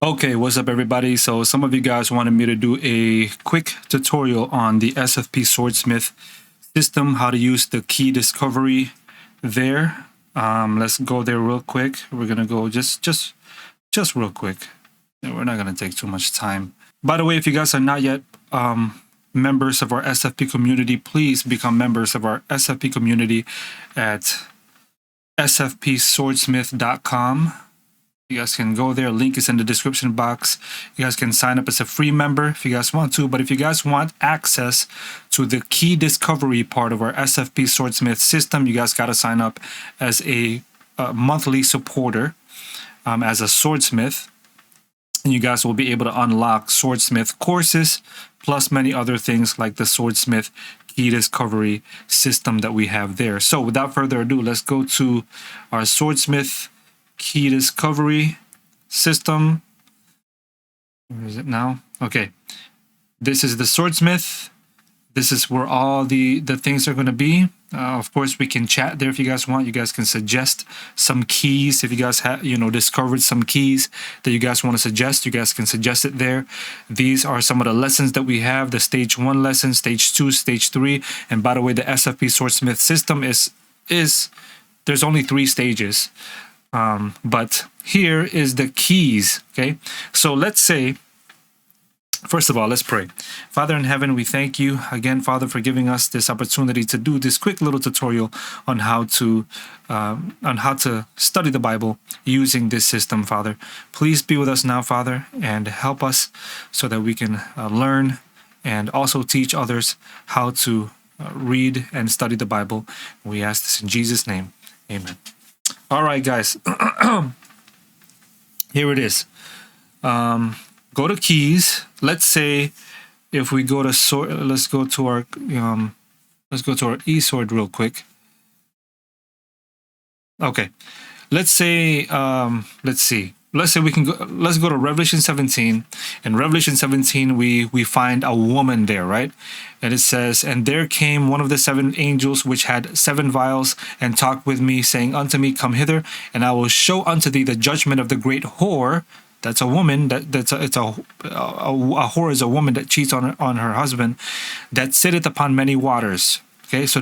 Okay, what's up everybody? So some of you guys wanted me to do a quick tutorial on the SFP Swordsmith system, how to use the key discovery there. Let's go there real quick. We're gonna go just real quick. We're not gonna take too much time. By the way, if you guys are not yet members of our SFP community, please become members of our SFP community at sfpswordsmith.com. You guys can go there. Link is in the description box. You guys can sign up as a free member if you guys want to. But if you guys want access to the key discovery part of our SFP Swordsmith system, you guys got to sign up as a monthly supporter, as a swordsmith. And you guys will be able to unlock swordsmith courses, plus many other things like the swordsmith key discovery system that we have there. So without further ado, let's go to our swordsmith key discovery system. Where is it now? Okay, this is the swordsmith. This is where all the things are going to be. Of course, we can chat there if you guys want. You guys can suggest some keys. If you guys have, discovered some keys that you guys want to suggest, you guys can suggest it there. These are some of the lessons that we have: the stage 1 lesson, stage 2, stage 3. And by the way, the SFP Swordsmith system is there's only 3 stages. But here is the keys. Okay, so let's say, first of all, let's pray. Father in heaven, we thank you again, Father, for giving us this opportunity to do this quick little tutorial on how to study the Bible using this system, Father. Please be with us now, Father, and help us so that we can learn and also teach others how to read and study the Bible. We ask this in Jesus' name. Amen. All right, guys. Here it is. Go to keys. Let's say if we go to sword, let's go to our e-sword real quick. Okay. Let's say we can go, let's go to Revelation 17. In Revelation 17, we find a woman there, right? And it says, "And there came one of the 7 angels which had 7 vials, and talked with me, saying unto me, Come hither, and I will show unto thee the judgment of the great whore." That's a woman. A whore is a woman that cheats on her husband, that sitteth upon many waters. Okay, so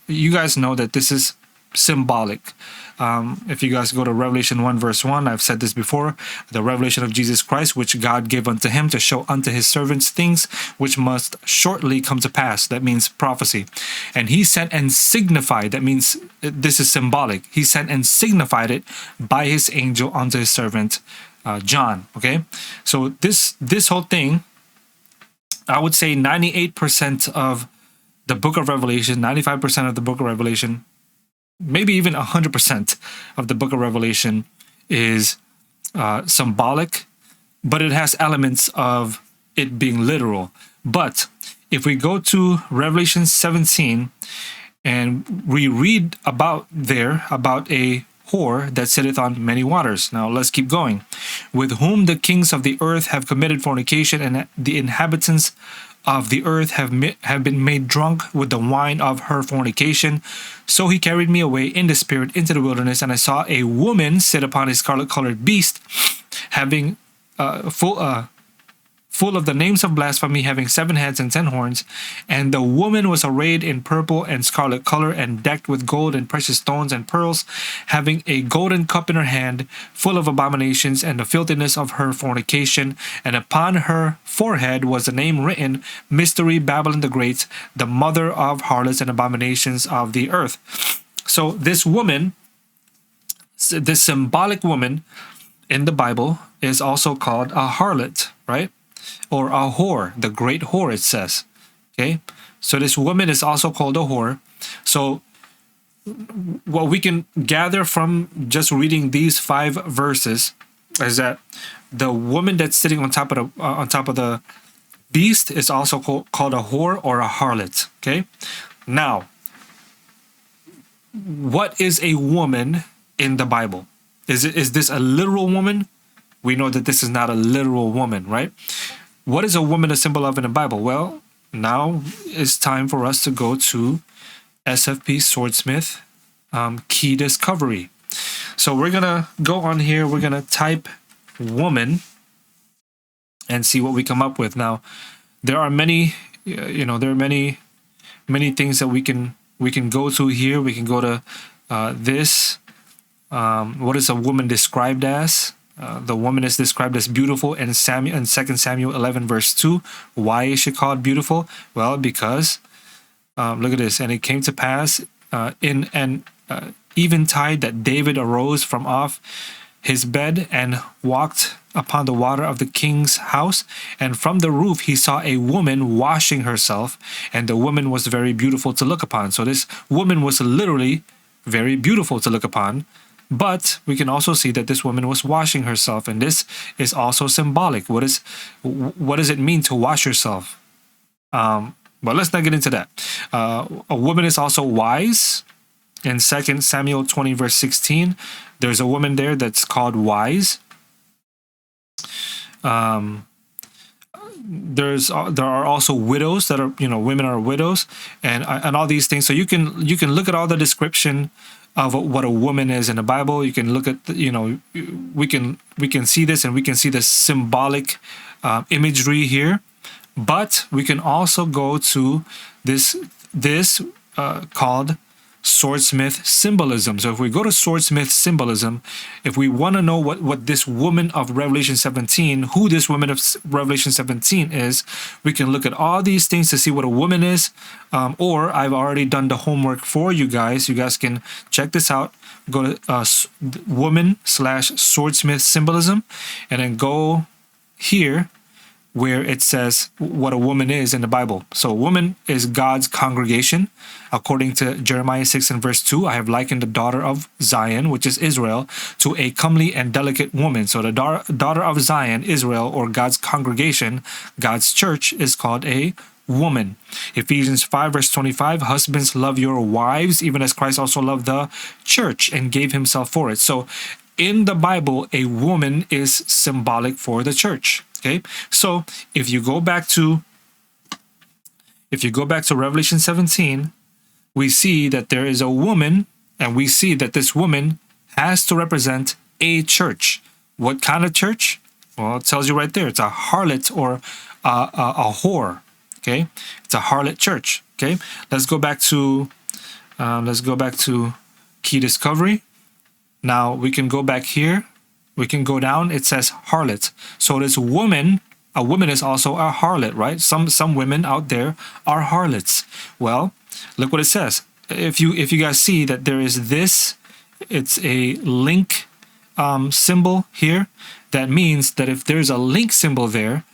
you guys know that this is symbolic. If you guys go to Revelation 1 verse 1, I've said this before, the revelation of Jesus Christ, which God gave unto him to show unto his servants things which must shortly come to pass. That means prophecy. And he sent and signified, that means this is symbolic. He sent and signified it by his angel unto his servant John. Okay, so this whole thing, I would say 98% of the book of Revelation, 95% of the book of Revelation, maybe even 100% of the book of Revelation is symbolic, but it has elements of it being literal. But if we go to Revelation 17 and we read about a whore that sitteth on many waters. Now let's keep going. "With whom the kings of the earth have committed fornication, and the inhabitants of the earth have been made drunk with the wine of her fornication. So he carried me away in the spirit into the wilderness, and I saw a woman sit upon a scarlet-colored beast, having full of the names of blasphemy, having 7 heads and 10 horns. And the woman was arrayed in purple and scarlet color, and decked with gold and precious stones and pearls, having a golden cup in her hand, full of abominations and the filthiness of her fornication. And upon her forehead was a name written, Mystery, Babylon the Great, the mother of harlots and abominations of the earth." So this woman, this symbolic woman in the Bible, is also called a harlot, right? Or a whore, the great whore, it says. Okay, so this woman is also called a whore. So what we can gather from just reading these 5 verses is that the woman that's sitting on top of the beast is also called a whore or a harlot. Okay, now what is a woman in the Bible? Is this a literal woman? We know that this is not a literal woman, right? What is a woman a symbol of in the Bible? Well, now it's time for us to go to SFP Swordsmith key discovery. So we're gonna go on here, we're gonna type woman, and see what we come up with. Now, there are many, there are many things that we can go to here. We can go to this. What is a woman described as? The woman is described as beautiful in 2 Samuel 11 verse 2. Why is she called beautiful? Well, because look at this. And it came to pass in an eventide that David arose from off his bed and walked upon the water of the king's house, and from the roof he saw a woman washing herself, and the woman was very beautiful to look upon. So this woman was literally very beautiful to look upon, but we can also see that this woman was washing herself, and this is also symbolic. What does it mean to wash yourself? But let's not get into that. A woman is also wise. In 2 Samuel 20 verse 16, there's a woman there that's called wise. There are also widows that are, women are widows, and all these things. So you can look at all the description of what a woman is in the Bible. You can look at we can see this, and we can see the symbolic imagery here. But we can also go to this called swordsmith symbolism. So if we go to swordsmith symbolism, if we want to know what this woman of Revelation 17, who this woman of Revelation 17 is, we can look at all these things to see what a woman is. Or I've already done the homework for you guys. You guys can check this out. Go to woman/swordsmith symbolism, and then go here where it says what a woman is in the Bible. So a woman is God's congregation. According to Jeremiah 6 and verse 2, I have likened the daughter of Zion, which is Israel, to a comely and delicate woman. So the daughter of Zion, Israel, or God's congregation, God's church, is called a woman. Ephesians 5 verse 25, husbands, love your wives, even as Christ also loved the church and gave himself for it. So in the Bible, a woman is symbolic for the church. Okay, so if you go back to Revelation 17, we see that there is a woman, and we see that this woman has to represent a church. What kind of church? Well, it tells you right there. It's a harlot or a whore. Okay, it's a harlot church. Okay, let's go back to key discovery. Now we can go back here. We can go down. It says harlot. So this woman, a woman is also a harlot, right? Some women out there are harlots. Well, look what it says. If you guys see that there is this, it's a link symbol here. That means that if there's a link symbol there,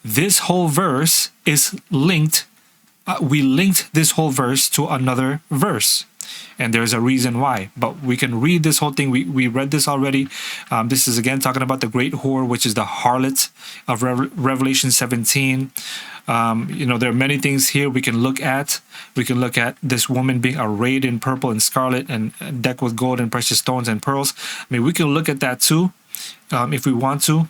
this whole verse is linked. We linked this whole verse to another verse. And there's a reason why, but we can read this whole thing. We read this already. This is again talking about the great whore, which is the harlot of Revelation 17. There are many things here we can look at. We can look at this woman being arrayed in purple and scarlet and decked with gold and precious stones and pearls. I mean, we can look at that too if we want to,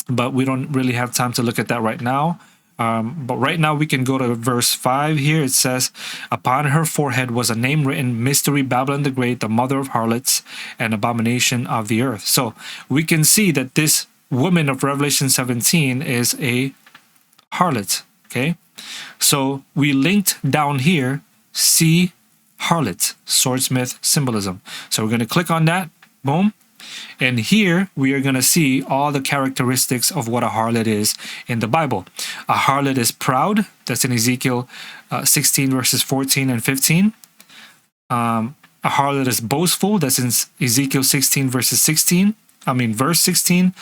but we don't really have time to look at that right now. But right now we can go to verse 5 here. It says, upon her forehead was a name written, Mystery Babylon the Great, the mother of harlots and abomination of the earth. So we can see that this woman of Revelation 17 is a harlot. Okay, so we linked down here, see harlot, swordsmith symbolism. So we're going to click on that. Boom. And here we are going to see all the characteristics of what a harlot is in the Bible. A harlot is proud. That's in Ezekiel 16 verses 14 and 15. A harlot is boastful. That's in Ezekiel 16 verses 16. Verse 16.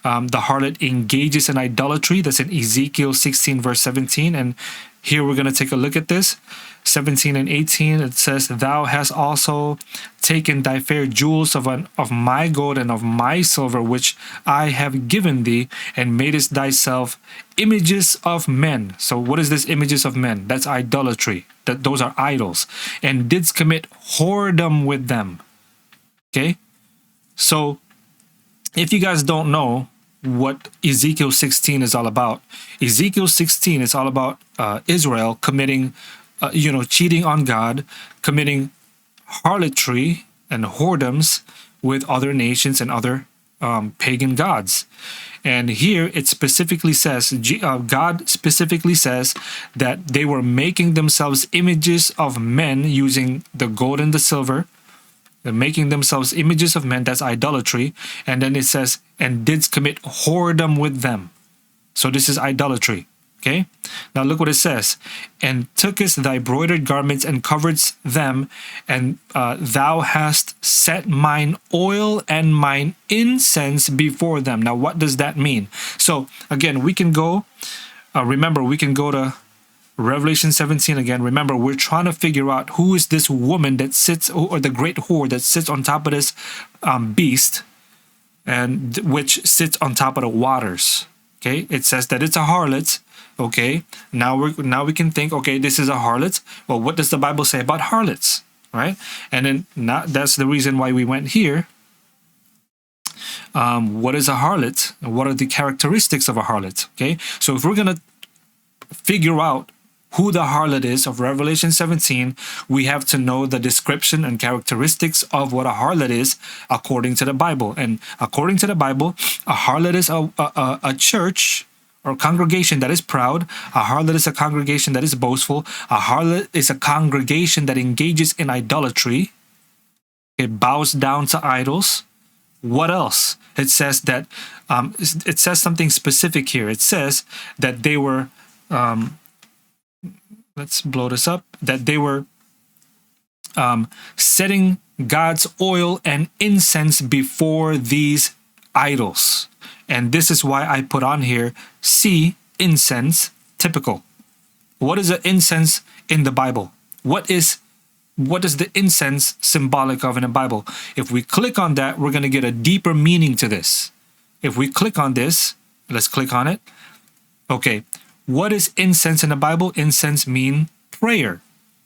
The harlot engages in idolatry. That's in Ezekiel 16 verse 17. And here we're going to take a look at this. 17 and 18, it says, thou hast also taken thy fair jewels of my gold and of my silver, which I have given thee, and madest thyself images of men. So what is this images of men? That's idolatry. Those are idols. And didst commit whoredom with them. Okay? So if you guys don't know what Ezekiel 16 is all about, Ezekiel 16 is all about Israel committing cheating on God, committing harlotry and whoredoms with other nations and other pagan gods. And here it specifically says, God specifically says that they were making themselves images of men using the gold and the silver. They're making themselves images of men. That's idolatry. And then it says, and didst commit whoredom with them. So this is idolatry. Okay, now look what it says. And tookest thy broidered garments and coveredst them, and thou hast set mine oil and mine incense before them. Now what does that mean? So again, we can go, remember, we can go to Revelation 17 again. Remember, we're trying to figure out who is this woman that sits, or the great whore that sits on top of this beast, and which sits on top of the waters. Okay, it says that it's a harlot. Okay, now we can think, okay, this is a harlot. Well, what does the Bible say about harlots, right? And then that's the reason why we went here. What is a harlot? What are the characteristics of a harlot? Okay, so if we're gonna figure out who the harlot is of Revelation 17, we have to know the description and characteristics of what a harlot is according to the Bible. And according to the Bible, a harlot is a church or congregation that is proud. A harlot is a congregation that is boastful. A harlot is a congregation that engages in idolatry. It bows down to idols. What else? It says that it says something specific here. It says that they were let's blow this up, that they were setting God's oil and incense before these idols. And this is why I put on here, see, incense, typical. What is an incense in the Bible? What is the incense symbolic of in the Bible? If we click on that, we're going to get a deeper meaning to this. If we click on this, let's click on it. Okay, what is incense in the Bible? Incense mean prayer.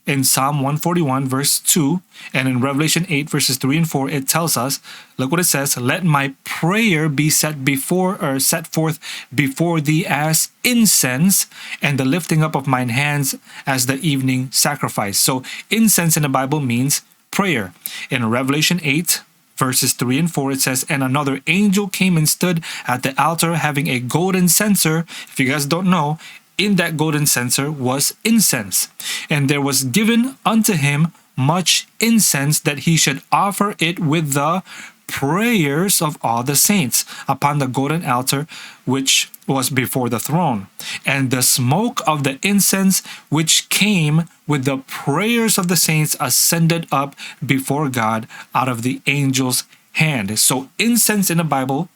In Psalm 141 verse 2 and in Revelation 8 verses 3 and 4, it tells us, look what it says, let my prayer be set forth before thee as incense, and the lifting up of mine hands as the evening sacrifice. So incense in the Bible means prayer. In Revelation 8 verses 3 and 4, it says, and another angel came and stood at the altar having a golden censer. If you guys don't know, in that golden censer was incense. And there was given unto him much incense, that he should offer it with the prayers of all the saints upon the golden altar which was before the throne. And the smoke of the incense which came with the prayers of the saints ascended up before God out of the angel's hand. So incense in the Bible,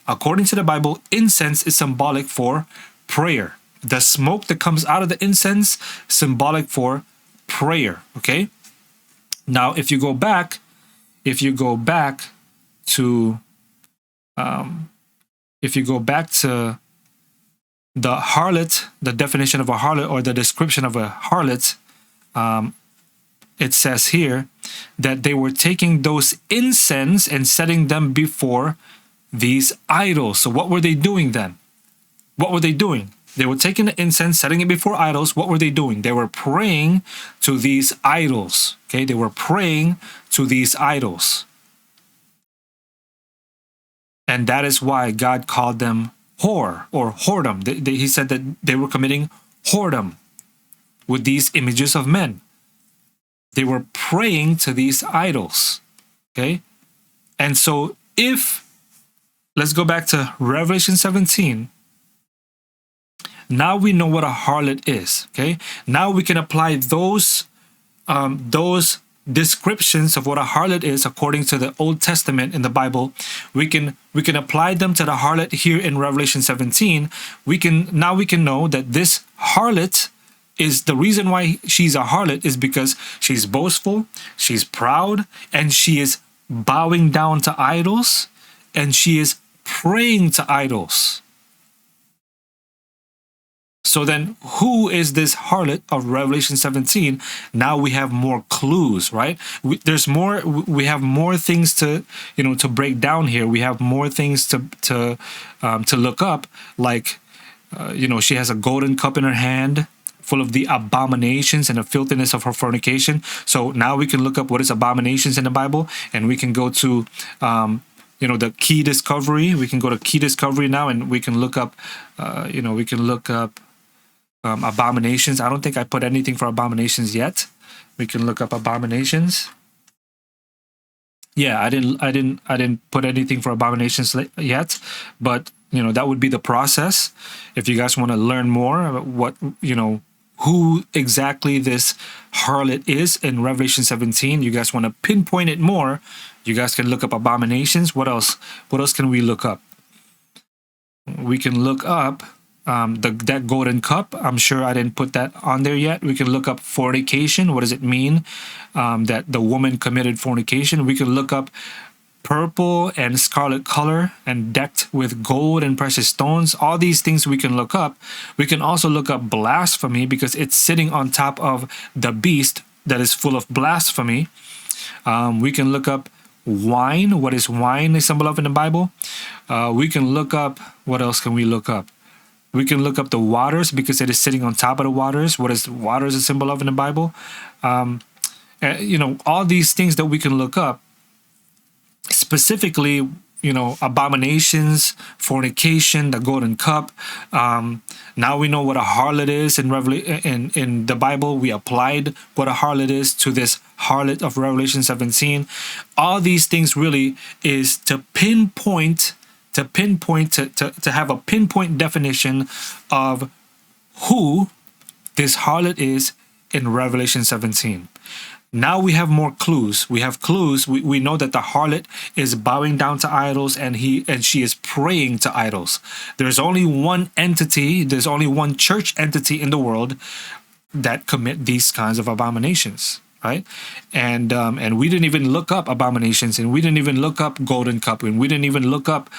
according to the Bible, incense is symbolic for prayer. The smoke that comes out of the incense, symbolic for prayer. Okay. Now, if you go back to the harlot, the definition of a harlot or the description of a harlot, it says here that they were taking those incense and setting them before these idols. So what were they doing then? What were they doing? They were taking the incense, setting it before idols. What were they doing? They were praying to these idols. Okay, they were praying to these idols. And that is why God called them whore or whoredom. He said that they were committing whoredom with these images of men. They were praying to these idols. Okay, and so let's go back to Revelation 17. Now we know what a harlot is. Okay. Now we can apply those descriptions of what a harlot is according to the Old Testament in the Bible. We can apply them to the harlot here in Revelation 17. We can know that this harlot is the reason why she's a harlot is because she's boastful, she's proud, and she is bowing down to idols, and she is praying to idols. So then, who is this harlot of Revelation 17? Now we have more clues, right? We have more things to break down here. We have more things to look up. Like, she has a golden cup in her hand, full of the abominations and the filthiness of her fornication. So now we can look up what is abominations in the Bible, and we can go to the key discovery. We can go to key discovery now, and we can look up, we can look up abominations. I don't think I put anything for abominations yet. We can look up abominations. Yeah, I didn't put anything for abominations yet, but that would be the process. If you guys want to learn more about what who exactly this harlot is in Revelation 17, you guys want to pinpoint it more, you guys can look up abominations. What else? What else can we look up? We can look up that golden cup. I'm sure I didn't put that on there yet. We can look up fornication. What does it mean that the woman committed fornication? We can look up purple and scarlet color and decked with gold and precious stones. All these things we can look up. We can also look up blasphemy, because it's sitting on top of the beast that is full of blasphemy. We can look up wine. What is wine a symbol of in the Bible? We can look up, what else can we look up? We can look up the waters, because it is sitting on top of the waters. What is waters a symbol of in the Bible? All these things that we can look up. Specifically, abominations, fornication, the golden cup. Now we know what a harlot is in the Bible. We applied what a harlot is to this harlot of Revelation 17. All these things really is to pinpoint, to have a pinpoint definition of who this harlot is in Revelation 17. Now we have more clues. We have clues. We know that the harlot is bowing down to idols, and she is praying to idols. There's only one entity, there's only one church entity in the world that commit these kinds of abominations, right? And we didn't even look up abominations, and we didn't even look up golden cup, and we didn't even look up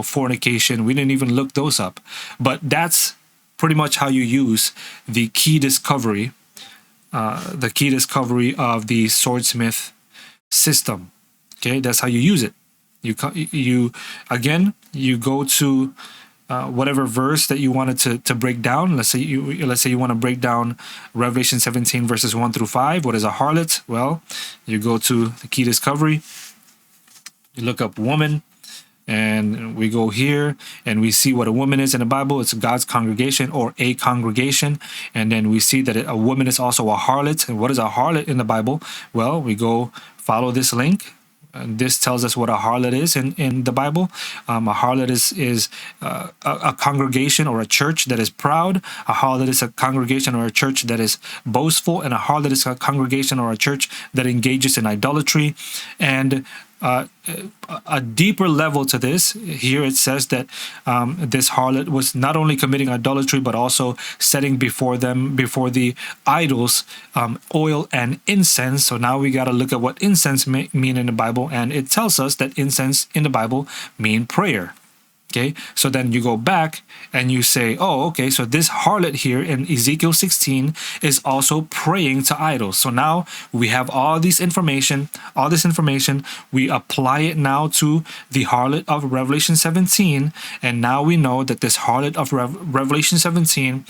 fornication. We didn't even look those up. But that's pretty much how you use the key discovery. The key discovery of the swordsmith system. Okay, that's how you use it. You go to whatever verse that you wanted to break down. Let's say you want to break down Revelation 17 verses 1 through 5. What is a harlot? Well, you go to the key discovery. You look up woman. And we go here and we see what a woman is in the Bible. It's God's congregation, or a congregation. And then we see that a woman is also a harlot. And what is a harlot in the Bible? Well, we go follow this link. And this tells us what a harlot is in the Bible. A harlot is a congregation or a church that is proud. A harlot is a congregation or a church that is boastful. And a harlot is a congregation or a church that engages in idolatry. And a deeper level to this, here it says that this harlot was not only committing idolatry, but also setting before the idols, oil and incense. So now we got to look at what incense mean in the Bible, and it tells us that incense in the Bible mean prayer. Okay, so then you go back and you say, oh, okay, so this harlot here in Ezekiel 16 is also praying to idols. So now we have all this information, we apply it now to the harlot of Revelation 17, and now we know that this harlot of Revelation 17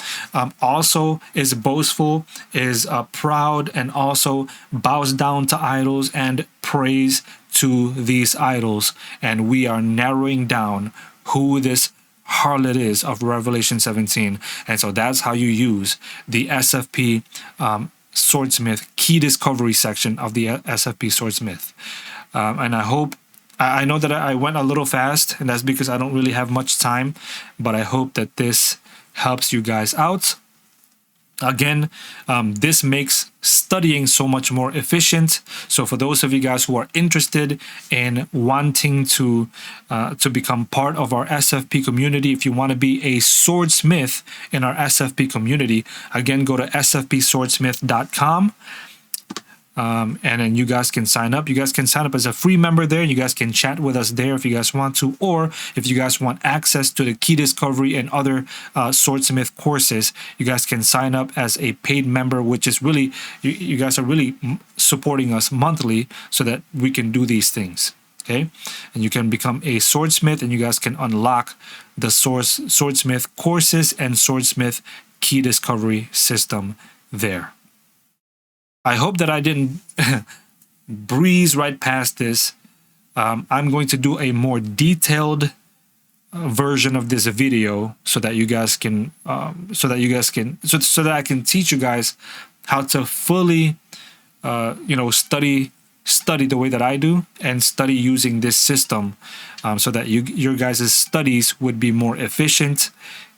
also is boastful, is proud, and also bows down to idols and prays to these idols. And we are narrowing down who this harlot is of Revelation 17. And so that's how you use the SFP Swordsmith key discovery section of the SFP Swordsmith. And I know that I went a little fast, and that's because I don't really have much time, but I hope that this helps you guys out. Again, this makes studying so much more efficient. So for those of you guys who are interested in wanting to become part of our SFP community, if you want to be a swordsmith in our SFP community, again, go to sfpswordsmith.com. And then you guys can sign up. You guys can sign up as a free member there. You guys can chat with us there if you guys want to, or if you guys want access to the key discovery and other swordsmith courses, you guys can sign up as a paid member, which is really, you guys are really supporting us monthly so that we can do these things. Okay, and you can become a swordsmith, and you guys can unlock the swordsmith courses and swordsmith key discovery system there. I hope that I didn't breeze right past this. I'm going to do a more detailed version of this video so that you guys can so that I can teach you guys how to fully study the way that I do and study using this system, so that your guys' studies would be more efficient,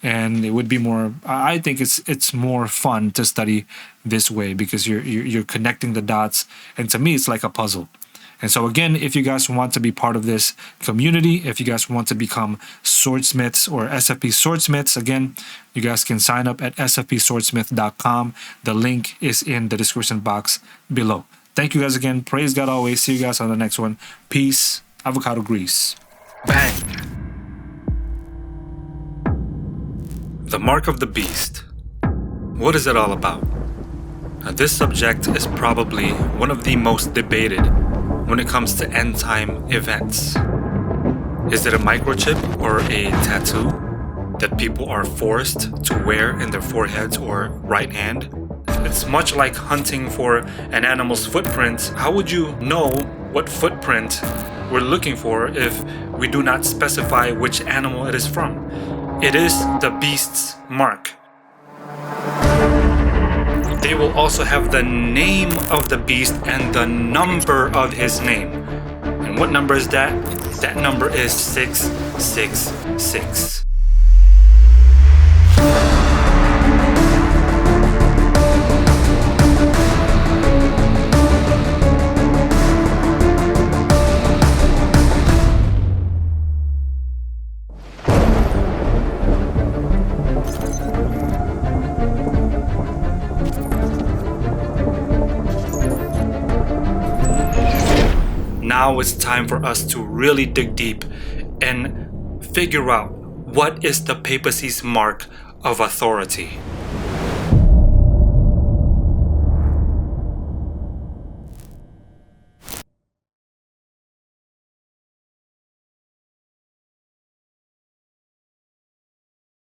and it would be more, I think it's more fun to study this way because you're connecting the dots, and to me it's like a puzzle. And so again, if you guys want to be part of this community, if you guys want to become swordsmiths or SFP swordsmiths, again, you guys can sign up at sfpswordsmith.com. The link is in the description box below. Thank you guys again. Praise God always. See you guys on the next one. Peace. Avocado grease. Bang. The Mark of the Beast. What is it all about? Now, this subject is probably one of the most debated when it comes to end time events. Is it a microchip or a tattoo that people are forced to wear in their foreheads or right hand? It's much like hunting for an animal's footprint. How would you know what footprint we're looking for if we do not specify which animal it is from? It is the beast's mark. They will also have the name of the beast and the number of his name. And what number is that? That number is 666. Now it's time for us to really dig deep and figure out what is the papacy's mark of authority.